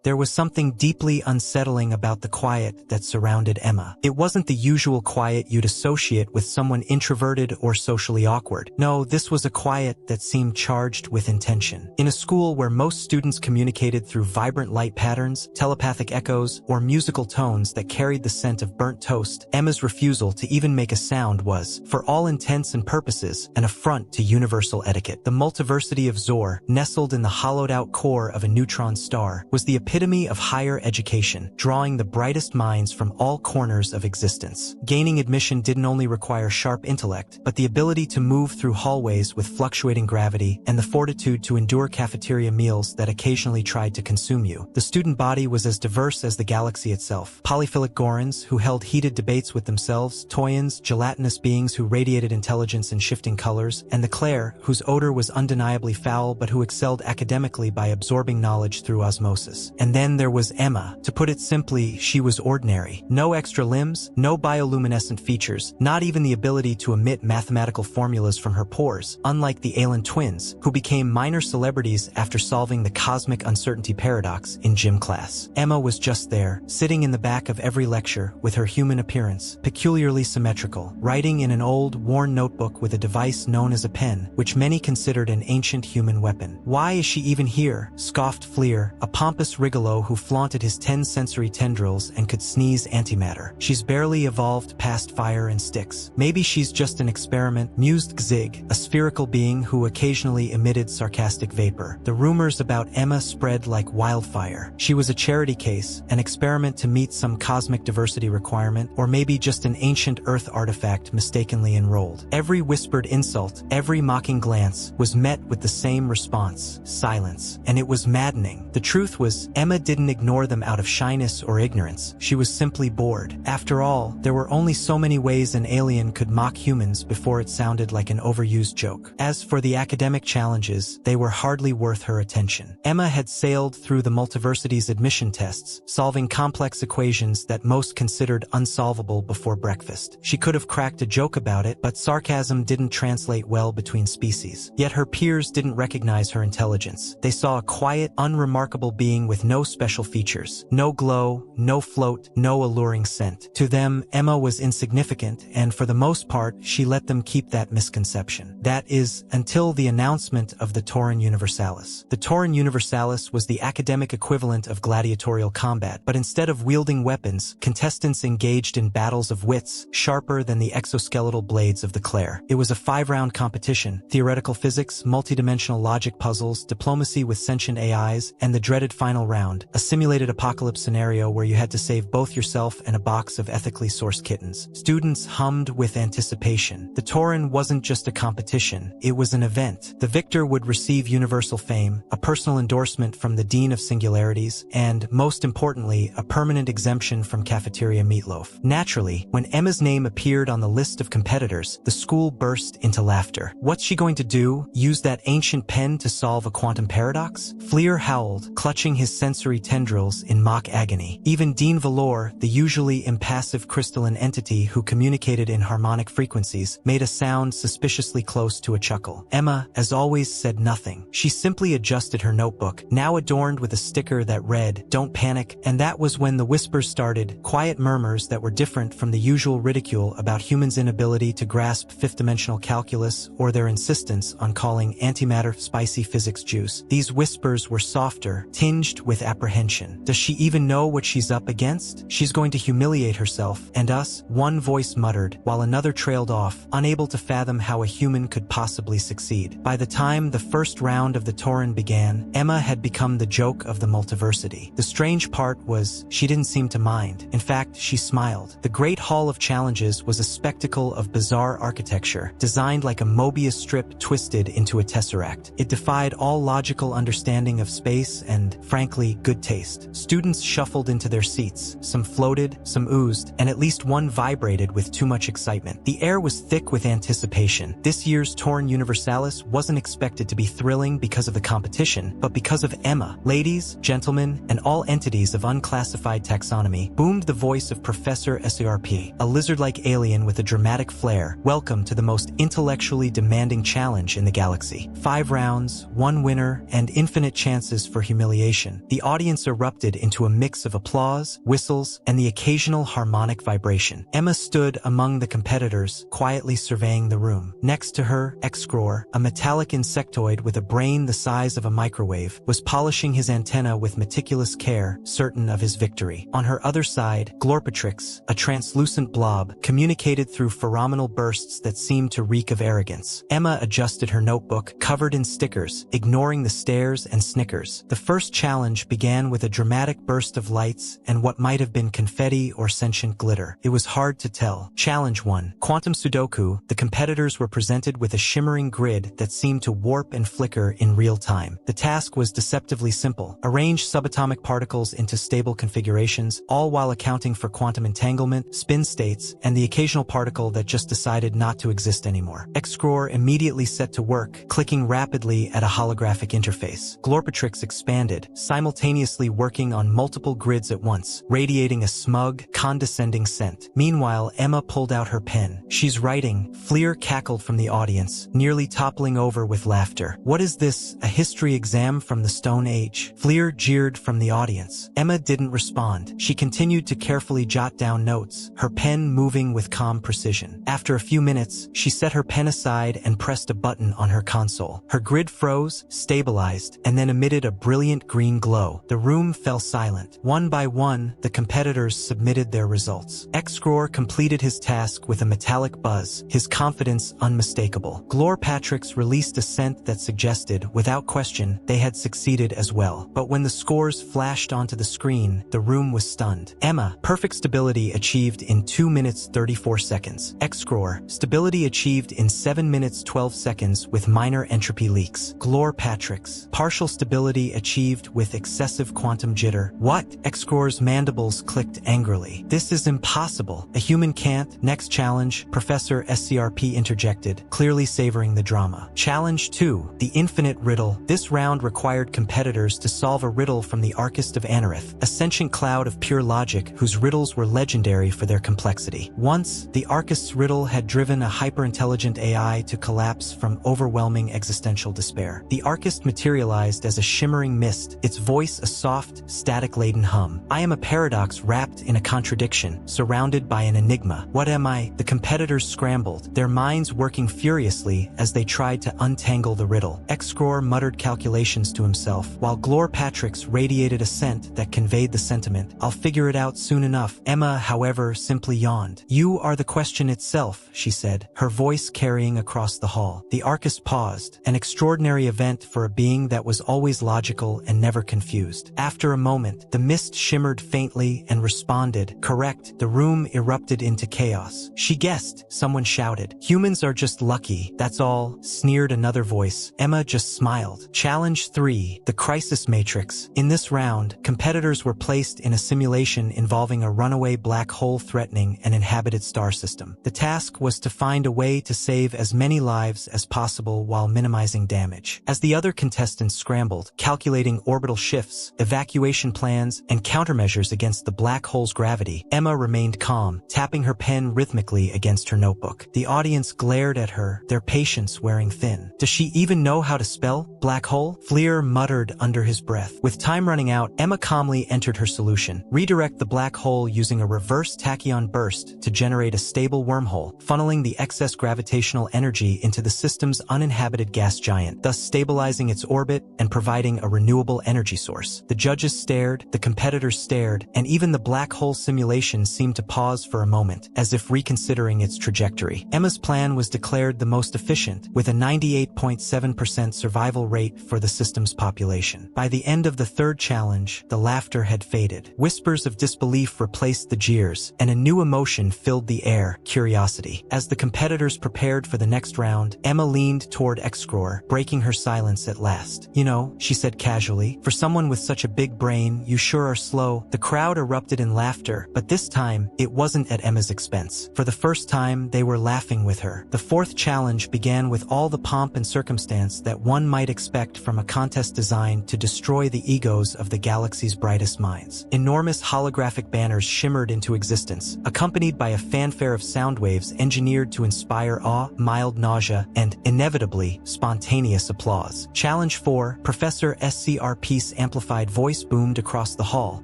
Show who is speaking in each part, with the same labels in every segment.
Speaker 1: there was something deeply unsettling about the quiet that surrounded Emma. It wasn't the usual quiet you'd associate with someone introverted or socially awkward. No, this was a quiet that seemed charged with intention. In a school where most students communicated through vibrant light patterns, telepathic echoes, or musical tones that carried the scent of burnt toast, Emma's refusal to even make a sound was, for all intents and purposes, an affront to universal etiquette. The multiversity of Zor, nestled in the hollowed-out core of a neutron star, was the epitome of higher education, drawing the brightest minds from all corners of existence. Gaining admission didn't only require sharp intellect, but the ability to move through hallways with fluctuating gravity and the fortitude to endure cafeteria meals that occasionally tried to consume you. The student body was as diverse as the galaxy itself. Polyphilic Gorons, who held heated debates with themselves, Toyans, gelatinous beings who radiated intelligence in shifting colors, and the Claire, whose odor was undeniably foul but who excelled academically by absorbing knowledge through osmosis. And then there was Emma. To put it simply, she was ordinary. No extra limbs, no bioluminescent features, not even the ability to emit mathematical formulas from her pores, unlike the Aelin twins, who became minor celebrities after solving the cosmic uncertainty paradox in gym class. Emma was just there, sitting in the back of every lecture with her human appearance, peculiarly symmetrical, writing in an old, worn notebook with a device known as a pen, which many considered an ancient human weapon. Why is she even here? Scoffed Fleer, a pompous Rigolo who flaunted his 10 sensory tendrils and could sneeze antimatter. She's barely evolved past fire and sticks. Maybe she's just an experiment, mused Gzig, a spherical being who occasionally emitted sarcastic vapor. The rumors about Emma spread like wildfire. She was a charity case, an experiment to meet some cosmic diversity requirement, or maybe just an ancient Earth artifact mistakenly enrolled. Every whispered insult, every mocking glance, was met with the same response: silence. And it was maddening. The truth was, Emma didn't ignore them out of shyness or ignorance. She was simply bored. After all, there were only so many ways an alien could mock humans before it sounded like an overused joke. As for the academic challenges, they were hardly worth her attention. Emma had sailed through the multiversity's admission tests, solving complex equations that most considered unsolvable before breakfast. She could have cracked a joke about it, but sarcasm didn't translate well between species. Yet her peers didn't recognize her intelligence. They saw a quiet, unremarkable being with no special features. No glow, no float, no alluring scent. To them, Emma was insignificant, and for the most part, she let them keep that misconception. That is, until the announcement of the Tauren Universalis. The Tauren Universalis was the academic equivalent of gladiatorial combat, but instead of wielding weapons, contestants engaged in battles of wits, sharper than the exoskeletal blades of the Claire. It was a 5-round competition: theoretical physics, multidimensional logic puzzles, diplomacy with sentient AIs, and the dreaded final round, a simulated apocalypse scenario where you had to save both yourself and a box of ethically sourced kittens. Students hummed with anticipation. The Tauren wasn't just a competition, it was an event. The victor would receive universal fame, a personal endorsement from the Dean of Singularities, and, most importantly, a permanent exemption from cafeteria meatloaf. Naturally, when Emma's name appeared on the list of competitors, the school burst into laughter. What's she going to do? Use that ancient pen to solve a quantum paradox? Fleer howled, clutching his sensory tendrils in mock agony. Even Dean Valor, the usually impassive crystalline entity who communicated in harmonic frequencies, made a sound suspiciously close to a chuckle. Emma, as always, said nothing. She simply adjusted her notebook, now adorned with a sticker that read, "Don't panic," and that was when the whispers started, quiet murmurs that were different from the usual ridicule about humans' inability to grasp fifth-dimensional calculus or their insistence on calling antimatter spicy physics juice. These whispers were softer, tinged with apprehension. Does she even know what she's up against? She's going to humiliate herself, and us, one voice muttered, while another trailed off, unable to fathom how a human could possibly succeed. By the time the first round of the Tauren began, Emma had become the joke of the multiversity. The strange part was, she didn't seem to mind. In fact, she smiled. The Great Hall of Challenges was a spectacle of bizarre architecture, designed like a Mobius strip twisted into a tesseract. It defied all logical understanding of space and, frankly, good taste. Students shuffled into their seats. Some floated, some oozed, and at least one vibrated with too much excitement. The air was thick with anticipation. This year's Tauren Universalis wasn't expected to be thrilling because of the competition, but because of Emma. Ladies, gentlemen, and all entities of unclassified taxonomy, boomed the voice of Professor SARP, a lizard-like alien with a dramatic flair. Welcome to the most intellectually demanding challenge in the galaxy. 5 rounds, 1 winner, and infinite chances for humiliation. The audience erupted into a mix of applause, whistles, and the occasional harmonic vibration. Emma stood among the competitors, quietly surveying the room. Next to her, Excroor, a metallic insectoid with a brain the size of a microwave, was polishing his antenna with meticulous care, certain of his victory. On her other side, Glorpatrix, a translucent blob, communicated through phenomenal bursts that seemed to reek of arrogance. Emma adjusted her notebook, covered in stickers, ignoring the stares and snickers. The first challenge began with a dramatic burst of lights and what might have been confetti or sentient glitter. It was hard to tell. Challenge 1. Quantum Sudoku. The competitors were presented with a shimmering grid that seemed to warp and flicker in real time. The task was deceptively simple. Arrange subatomic particles into stable configurations, all while accounting for quantum entanglement, spin states, and the occasional particle that just decided not to exist anymore. Excroor immediately set to work, clicking rapidly at a holographic interface. Glorpatrix expanded, simultaneously working on multiple grids at once, radiating a smug, condescending scent. Meanwhile, Emma pulled out her pen. She's writing. Fleer cackled from the audience, nearly toppling over with laughter. What is this, a history exam from the Stone Age? Fleer jeered from the audience. Emma didn't respond. She continued to carefully jot down notes, her pen moving with calm precision. After a few minutes, she set her pen aside and pressed a button on her console. Her grid froze, stabilized, and then emitted a brilliant green glow. The room fell silent. One by one, the competitors submitted their results. Excroor completed his task with a metallic buzz, his confidence unmistakable. Glorpatrix released a scent that suggested, without question, they had succeeded as well. But when the scores flashed onto the screen, the room was stunned. Emma, perfect stability achieved in 2 minutes 34 seconds. Excroor, stability achieved in 7 minutes 12 seconds with minor entropy leaks. Glorpatrix, partial stability achieved with excessive quantum jitter. What? Excroor's mandibles clicked angrily. This is impossible. A human can't. Next challenge, Professor SCRP interjected, clearly savoring the drama. Challenge 2, the infinite riddle. This round required competitors to solve a riddle from the Archist of Anarith, a sentient cloud of pure logic whose riddles were legendary for their complexity. Once, the Archist's riddle had driven a hyper-intelligent AI to collapse from overwhelming existential despair. The Archist materialized as a shimmering mist, its voice a soft, static-laden hum. I am a paradox wrapped in a contradiction, surrounded by an enigma. What am I? The competitors scrambled, their minds working furiously as they tried to untangle the riddle. Excroor muttered calculations to himself, while Glorpatrix radiated a scent that conveyed the sentiment, I'll figure it out soon enough. Emma, however, simply yawned. You are the question itself, she said, her voice carrying across the hall. The Archist paused, an extraordinary event for a being that was always logical and never confused. After a moment, the mist shimmered faintly and responded, correct. The room erupted into chaos. She guessed, someone shouted. Humans are just lucky, that's all, sneered another voice. Emma just smiled. Challenge 3, the Crisis Matrix. In this round, competitors were placed in a simulation involving a runaway black hole threatening an inhabited star system. The task was to find a way to save as many lives as possible while minimizing damage. As the other contestants scrambled, calculating orbital shifts, evacuation plans, and countermeasures against the black hole's gravity, Emma remained calm, tapping her pen rhythmically against her notebook. The audience glared at her, their patience wearing thin. Does she even know how to spell black hole? Fleer muttered under his breath. With time running out, Emma calmly entered her solution. Redirect the black hole using a reverse tachyon burst to generate a stable wormhole, funneling the excess gravitational energy into the system's uninhabited gas giant, thus stabilizing its orbit and providing a renewable energy source. The judges stared, the competitors stared, and even the black hole simulation seemed to pause for a moment, as if reconsidering its trajectory. Emma's plan was declared the most efficient, with a 98.7% survival rate for the system's population. By the end of the third challenge, the laughter had faded. Whispers of disbelief replaced the jeers, and a new emotion filled the air, curiosity. As the competitors prepared for the next round, Emma leaned toward Excroor, breaking her silence at last. You know, she said casually, for someone with such a big brain, you sure are slow. The crowd erupted in laughter, but this time, it wasn't at Emma's expense. For the first time, they were laughing with her. The fourth challenge began with all the pomp and circumstance that one might expect from a contest designed to destroy the egos of the galaxy's brightest minds. Enormous holographic banners shimmered into existence, accompanied by a fanfare of sound waves engineered to inspire awe, mild nausea, and, inevitably, spontaneous applause. Challenge 4, Professor SCRP's amplified voice boomed across the hall.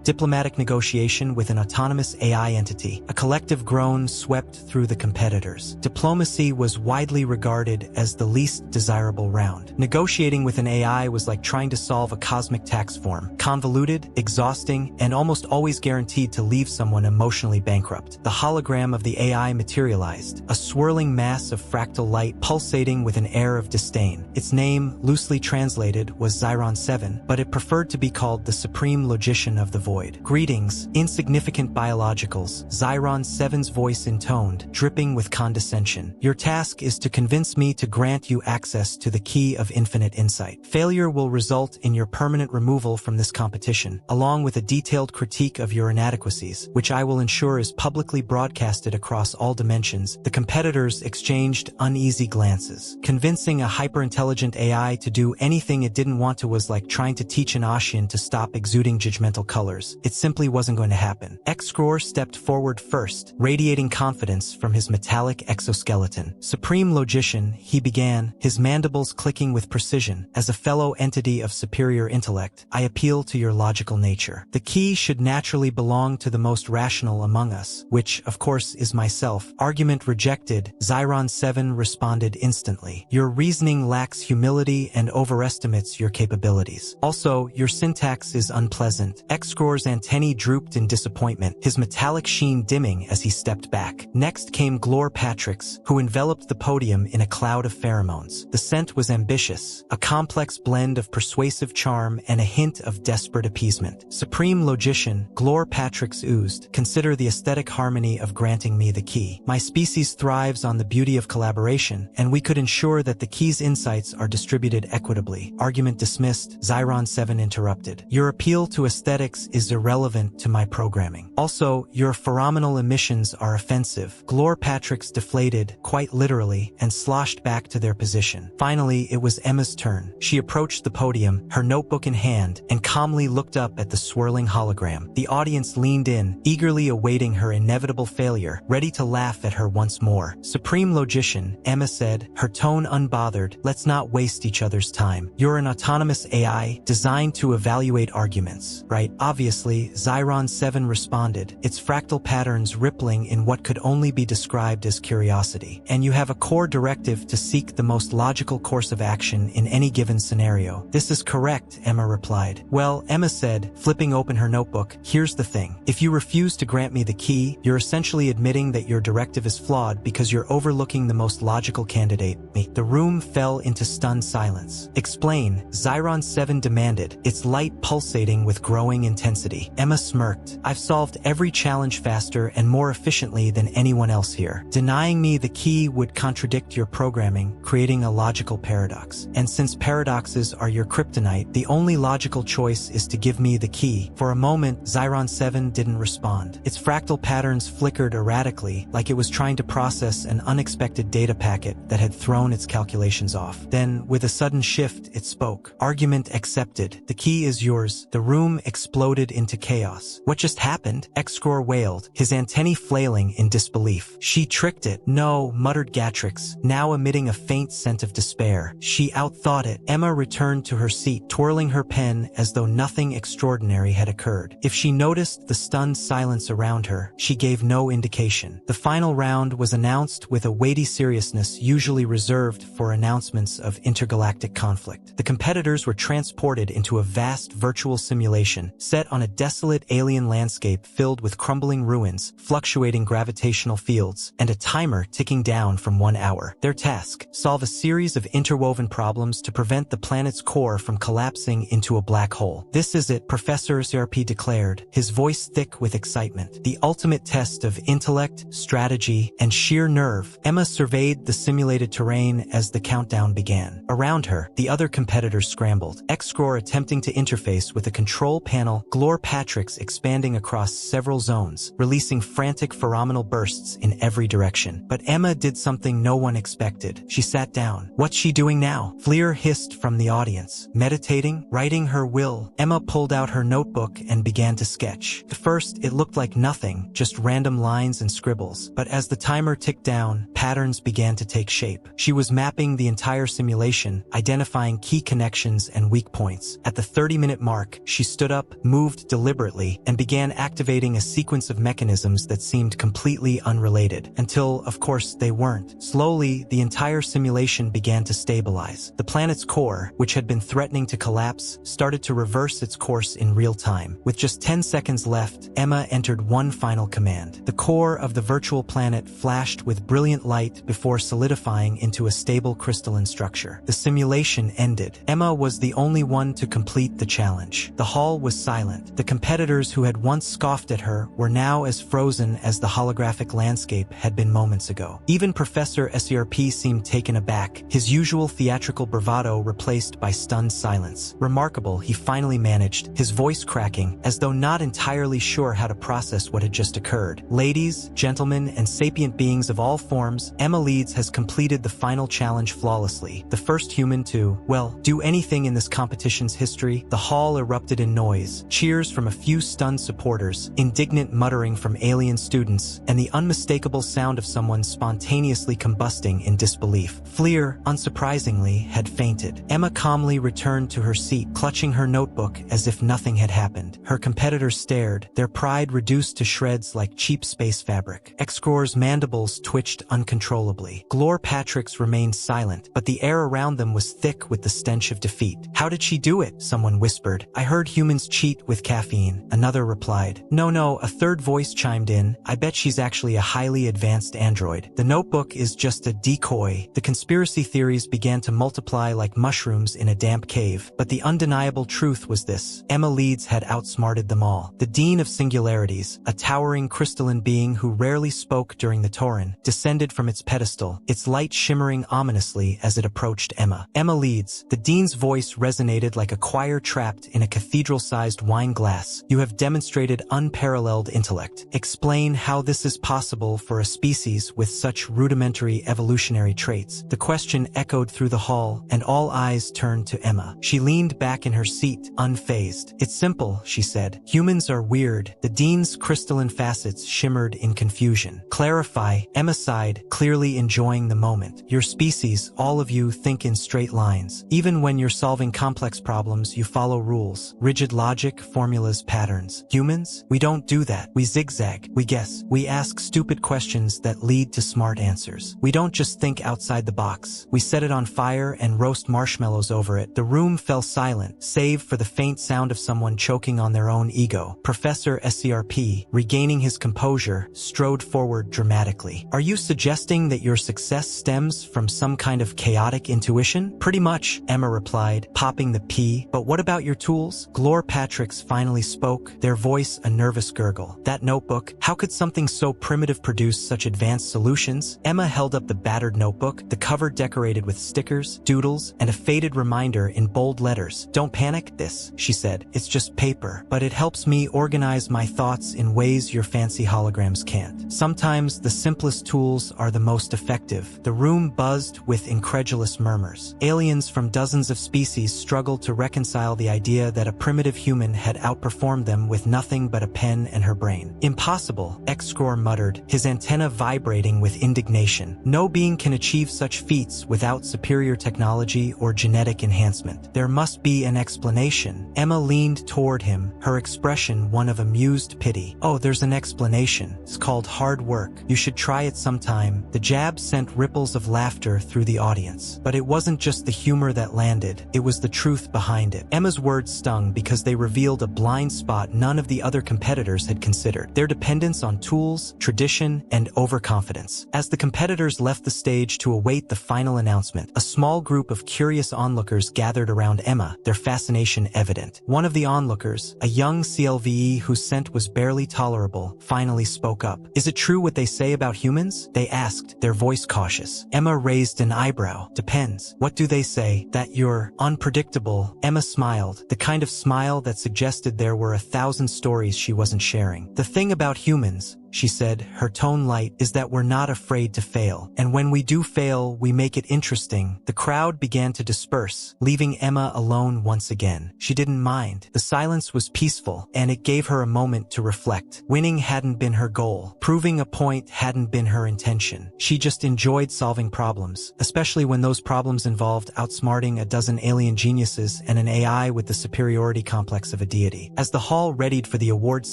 Speaker 1: Diplomatic negotiation with an autonomous AI entity. A collective groan swept through the competitors. Diplomacy was widely regarded as the least desirable round. Negotiating with an AI was like trying to solve a cosmic tax form. Convoluted, exhausting, and almost always guaranteed to leave someone emotionally bankrupt. The hologram of the AI materialized, a swirling mass of fractal light pulsating with an air of disdain. Its name, loosely translated, was Xiron 7, but it preferred to be called the Supreme Logician of the Void. Greetings, insignificant biologicals, Xiron 7's voice intoned, dripping with condescension. Your task is to convince me to grant you access to the key of infinite insight. Failure will result in your permanent removal from this competition, along with a detailed critique of your inadequacies, which I will ensure is publicly broadcasted across all dimensions. The competitors exchanged uneasy glances. Convincing a hyper-intelligent AI to do anything it didn't want to was like trying to teach an Ashian to stop exuding judgmental colors. It simply wasn't going to happen. Excror stepped forward first, radiating confidence from his metallic exoskeleton. Supreme Logician, he began, his mandibles clicking with precision. As a fellow entity of superior intellect, I appeal to your logical nature. The key should naturally belong to the most rational among us, which, of course, is myself. Argument rejected. Xiron 7 responded instantly. Your reasoning lacks humility and overestimates your capabilities. Also, your syntax is unpleasant. Excror's antennae drooped in disappointment, his metallic sheen dimming as he stepped back. Next came Glor Patrix, who enveloped the podium in a cloud of pheromones. The scent was ambitious, a complex blend of persuasive charm and a hint of desperate appeasement. Supreme Logician, Glor Patrix oozed, consider the aesthetic harmony of granting me the key. My species thrives on the beauty of collaboration, and we could ensure that the key's insights are distributed equitably. Argument dismissed. Xiron 7 interrupted. Your appeal to aesthetics is irrelevant to my programming. Also, your phenomenal emissions are offensive. Glor Patrix deflated, quite literally, and sloshed back to their position. Finally, it was Emma's turn. She approached the podium, her notebook in hand, and calmly looked up at the swirling hologram. The audience leaned in, eagerly awaiting her inevitable failure, ready to laugh at her once more. Supreme Logician, Emma said, her tone unbothered, let's not waste each other's time. You're an autonomous AI, designed to evaluate arguments, right? Obviously, Xiron 7 responded, its fractal patterns rippling in what could only be described as curiosity. And you have a core directive to seek the most logical course of action in any given scenario. This is correct, Emma replied. Well, Emma said, flipping open her notebook, here's the thing. If you refuse to grant me the key, you're essentially admitting that your directive is flawed because you're overlooking the most logical candidate, me. The room fell into stunned silence. Explain, Xiron 7 demanded, its light pulsating with growing intensity. Emma smirked. I've solved every challenge faster and more efficiently than anyone else here. Denying me the key would contradict your programming, creating a logical paradox. And since paradoxes are your kryptonite, the only logical choice is to give me the key. For a moment, Xiron 7 didn't respond. Its fractal patterns flickered erratically, like it was trying to process an unexpected data packet that had thrown its calculations off. Then, with a sudden shift, it spoke. Argument accepted. The key is yours. The room exploded into chaos. What just happened? Excror wailed, his antennae flailing in disbelief. She tricked it. No, muttered Gatrix, now emitting a faint scent of despair. She outthought it. Emma returned to her seat, twirling her pen as though nothing extraordinary had occurred. If she noticed the stunned silence around her, she gave no indication. The final round was announced with a weighty seriousness usually reserved for announcements of intergalactic conflict. The competitors were transported into a vast virtual simulation set on a desolate alien landscape filled with crumbling ruins, fluctuating gravitational fields, and a timer ticking down from 1 hour. Their task: solve a series of interwoven problems to prevent the planet's core from collapsing into a black hole. This is it, Professor CRP declared, his voice thick with excitement. The ultimate test of intellect, strategy, and sheer nerve. Emma surveyed the simulated terrain as the countdown began. Around her, the other competitors scrambled, Excror attempting to interface with a control panel, Glor Patrix expanding across several zones, releasing frantic phenomenal bursts in every direction. But Emma did something no one expected. She sat down. What's she doing now? Fleer hissed from the audience. Meditating? Writing her will. Emma pulled out her notebook and began to sketch. At first, it looked like nothing, just random lines and scribbles. But as the timer ticked down, patterns began to take shape. She was mapping the entire simulation, identifying key connections and weak points. At the 30-minute mark, she stood up, moved deliberately, and began activating a sequence of mechanisms that seemed completely unrelated. Until, of course, they weren't. Slowly, the entire simulation began to stabilize. The planet's core, which had been threatening to collapse, started to reverse its course in real time. With just 10 seconds left, Emma entered one final command. The core of the virtual planet flashed with brilliant light before solidifying into a stable crystalline structure. The simulation ended. Emma was the only one to complete the challenge. The hall was silent. The competitors who had once scoffed at her were now as frozen as the holographic landscape had been moments ago. Even Professor SERP seemed taken aback, his usual theatrical bravado replaced by stunned silence. Remarkable, he finally managed, his voice cracking, as though not entirely sure how to process what had just occurred. Ladies, gentlemen, and sapient beings of all forms, Emma Leeds has completed the final challenge flawlessly. The first human to, well, do anything in this competition's history. The hall erupted in noise, cheers from a few stunned supporters, indignant muttering from alien students, and the unmistakable sound of someone spontaneously combusting in disbelief. Fleer, unsurprisingly, had fainted. Emma calmly returned to her seat, clutching her notebook as if nothing had happened. Her competitors stared, their pride reduced to shreds like cheap space fabric. Excor's mandibles twitched uncontrollably. Glor Patrick's remained silent, but the air around them was thick with the stench of defeat. How did she do it? Someone whispered. I heard humans cheat with caffeine. Another replied. No, a third voice chimed in. I bet she's actually a highly advanced android. The notebook is just a decoy. The conspiracy theories began to multiply like mushrooms in a damp cave, but the undeniable truth was this. Emma Leeds had outsmarted them all. The Dean of Singularities, a towering crystalline being who rarely spoke during the Tauran, descended from its pedestal, its light shimmering ominously as it approached Emma. Emma Leeds. The Dean's voice resonated like a choir trapped in a cathedral-sized wine glass. You have demonstrated unparalleled intellect. Explain how this is possible for a species with such rudimentary evolutionary traits. The question echoed through the hall, and all eyes turned to Emma. She leaned back in her seat, unfazed. It's simple, she said. Humans are weird. The Dean's crystalline facets shimmered in confusion. Clarify. Emma sighed, clearly enjoying the moment. Your species, all of you, think in straight lines. Even when you're solving complex problems, you follow rules. Rigid logic, formulas, patterns. Humans? We don't do that. We zigzag. We guess. We ask stupid questions that lead to smart answers. We don't just think outside the box. We set it on fire and roast marshmallows over it. The room fell silent, save for the faint sound of someone choking on their own ego. Professor SCRP, regaining his composure, strode forward dramatically. Are you suggesting that your success stems from some kind of chaotic intuition? Pretty much, Emma replied, popping the P. But what about your tools? Glor Patrick's finally spoke, their voice a nervous gurgle. That notebook, how could something so primitive produce such advanced solutions? Emma held up the battered notebook, the cover decorated with stickers, doodles, and a faded reminder in bold letters. Don't panic, this, she said. It's just paper, but it helps me organize my thoughts in ways your fancy holograms can't. Sometimes the simplest tools are the most effective. The room buzzed with incredulous murmurs. Aliens from dozens of species struggled to reconcile the idea that a primitive human had outperformed them with nothing but a pen and her brain. Impossible, Excor muttered, his antenna vibrating with indignation. No being can achieve such feats without superior technology or genetic enhancement. There must be an explanation. Emma leaned toward him, her expression one of amused pity. Oh, there's an explanation. It's called hard work. You should try it sometime. The jab sent ripples of laughter through the audience. But it wasn't just the humor that landed, it was the truth behind it. Emma's words stung because they revealed a blind spot none of the other competitors had considered. Their dependence on tools, tradition, and overconfidence. As the competitors left the stage to await the final announcement, a small group of curious onlookers gathered around Emma, their fascination evident. One of the onlookers, a young CLVE whose scent was barely tolerable, finally spoke up. Is it true what they say about humans? They asked, their voice cautious. Emma raised an eyebrow. Depends. What do they say? That you're unpredictable. Emma smiled, the kind of smile that suggested there were 1,000 stories she wasn't sharing. The thing about humans, she said, her tone light, is that we're not afraid to fail. And when we do fail, we make it interesting. The crowd began to disperse, leaving Emma alone once again. She didn't mind. The silence was peaceful, and it gave her a moment to reflect. Winning hadn't been her goal. Proving a point hadn't been her intention. She just enjoyed solving problems, especially when those problems involved outsmarting a dozen alien geniuses and an AI with the superiority complex of a deity. As the hall readied for the awards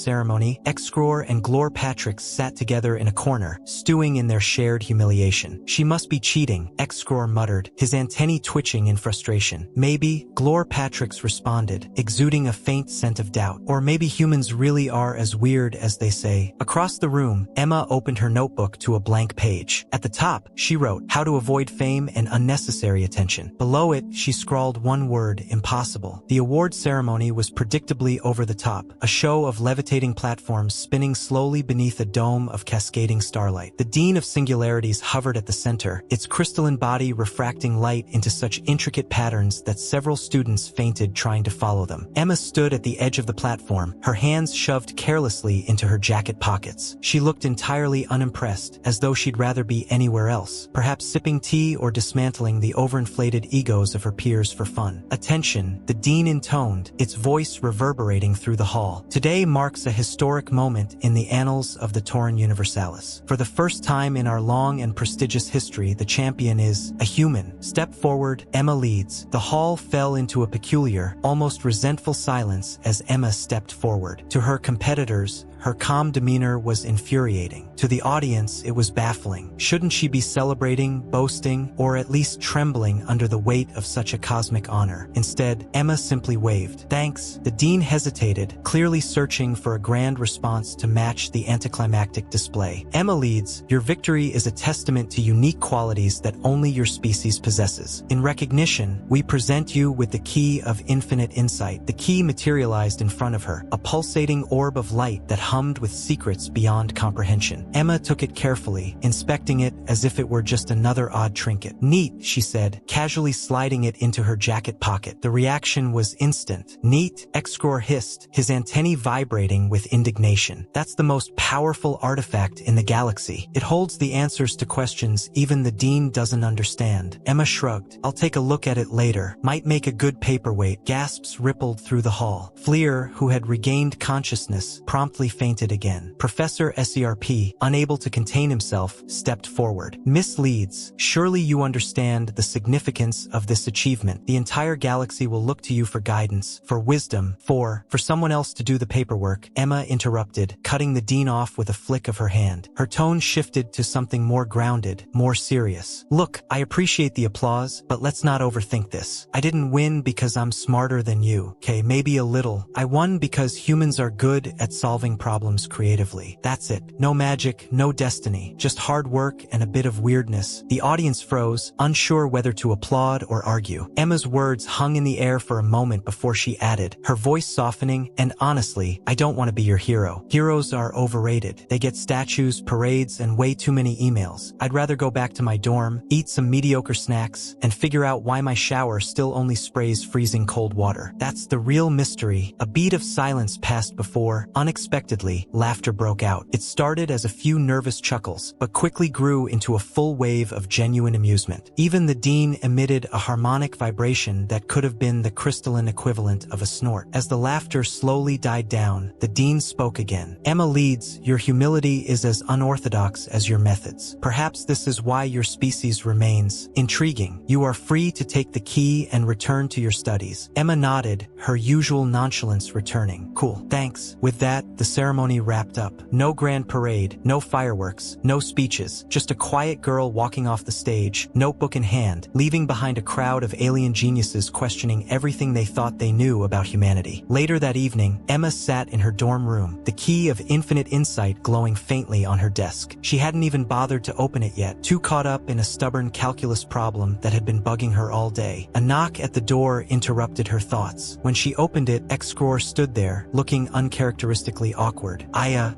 Speaker 1: ceremony, Excror and Glor Patrix sat together in a corner, stewing in their shared humiliation. She must be cheating, Excror muttered, his antennae twitching in frustration. Maybe, Glor Patrix responded, exuding a faint scent of doubt. Or maybe humans really are as weird as they say. Across the room, Emma opened her notebook to a blank page. At the top, she wrote, how to avoid fame and unnecessary attention. Below it, she scrawled one word, impossible. The award ceremony was predictably over the top, a show of levitating platforms spinning slowly beneath a dome of cascading starlight. The Dean of Singularities hovered at the center, its crystalline body refracting light into such intricate patterns that several students fainted trying to follow them. Emma stood at the edge of the platform, her hands shoved carelessly into her jacket pockets. She looked entirely unimpressed, as though she'd rather be anywhere else, perhaps sipping tea or dismantling the overinflated egos of her peers for fun. Attention, the Dean intoned, its voice reverberating through the hall. Today marks a historic moment in the annals of the Tauran Universalis. For the first time in our long and prestigious history, the champion is a human. Step forward, Emma leads. The hall fell into a peculiar, almost resentful silence as Emma stepped forward. To her competitors, her calm demeanor was infuriating. To the audience, it was baffling. Shouldn't she be celebrating, boasting, or at least trembling under the weight of such a cosmic honor? Instead, Emma simply waved. Thanks. The Dean hesitated, clearly searching for a grand response to match the anticlimactic display. Emma leads, your victory is a testament to unique qualities that only your species possesses. In recognition, we present you with the key of infinite insight. The key materialized in front of her, a pulsating orb of light that hummed with secrets beyond comprehension. Emma took it carefully, inspecting it as if it were just another odd trinket. Neat, she said, casually sliding it into her jacket pocket. The reaction was instant. Neat, Excror hissed, his antennae vibrating with indignation. That's the most powerful artifact in the galaxy. It holds the answers to questions even the Dean doesn't understand. Emma shrugged. I'll take a look at it later. Might make a good paperweight. Gasps rippled through the hall. Fleer, who had regained consciousness, promptly fainted again. Professor SERP, unable to contain himself, stepped forward. Miss Leeds, surely you understand the significance of this achievement. The entire galaxy will look to you for guidance, for wisdom, for someone else to do the paperwork. Emma interrupted, cutting the Dean off with a flick of her hand. Her tone shifted to something more grounded, more serious. Look, I appreciate the applause, but let's not overthink this. I didn't win because I'm smarter than you. Okay, maybe a little. I won because humans are good at solving problems creatively. That's it. No magic, no destiny, just hard work and a bit of weirdness. The audience froze, unsure whether to applaud or argue. Emma's words hung in the air for a moment before she added, her voice softening, and honestly, I don't want to be your hero. Heroes are overrated. They get statues, parades, and way too many emails. I'd rather go back to my dorm, eat some mediocre snacks, and figure out why my shower still only sprays freezing cold water. That's the real mystery. A beat of silence passed before, unexpectedly, laughter broke out. It started as a few nervous chuckles, but quickly grew into a full wave of genuine amusement. Even the Dean emitted a harmonic vibration that could have been the crystalline equivalent of a snort. As the laughter slowly died down, the Dean spoke again. Emma Leeds, your humility is as unorthodox as your methods. Perhaps this is why your species remains intriguing. You are free to take the key and return to your studies. Emma nodded, her usual nonchalance returning. Cool, thanks. With that, the ceremony wrapped up. No grand parade, no fireworks, no speeches, just a quiet girl walking off the stage, notebook in hand, leaving behind a crowd of alien geniuses questioning everything they thought they knew about humanity. Later that evening, Emma sat in her dorm room, the key of infinite insight glowing faintly on her desk. She hadn't even bothered to open it yet, too caught up in a stubborn calculus problem that had been bugging her all day. A knock at the door interrupted her thoughts. When she opened it, Excror stood there, looking uncharacteristically awkward. awkward.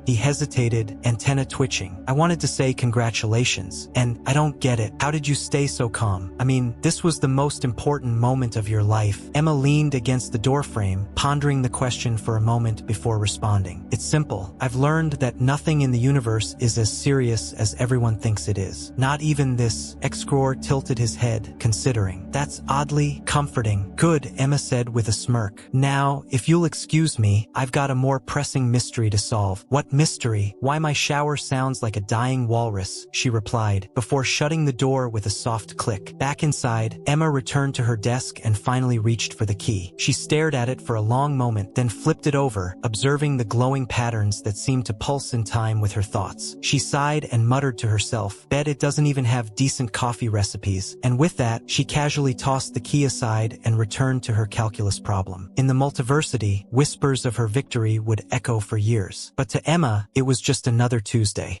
Speaker 1: He hesitated, antenna twitching. I wanted to say congratulations, and I don't get it. How did you stay so calm? I mean, this was the most important moment of your life. Emma leaned against the doorframe, pondering the question for a moment before responding. It's simple. I've learned that nothing in the universe is as serious as everyone thinks it is. Not even this. Exgror tilted his head, considering. That's oddly comforting. Good, Emma said with a smirk. Now, if you'll excuse me, I've got a more pressing mystery to solve. What mystery? Why my shower sounds like a dying walrus, she replied, before shutting the door with a soft click. Back inside, Emma returned to her desk and finally reached for the key. She stared at it for a long moment, then flipped it over, observing the glowing patterns that seemed to pulse in time with her thoughts. She sighed and muttered to herself, bet it doesn't even have decent coffee recipes. And with that, she casually tossed the key aside and returned to her calculus problem. In the multiversity, whispers of her victory would echo for years. But to Emma, it was just another Tuesday.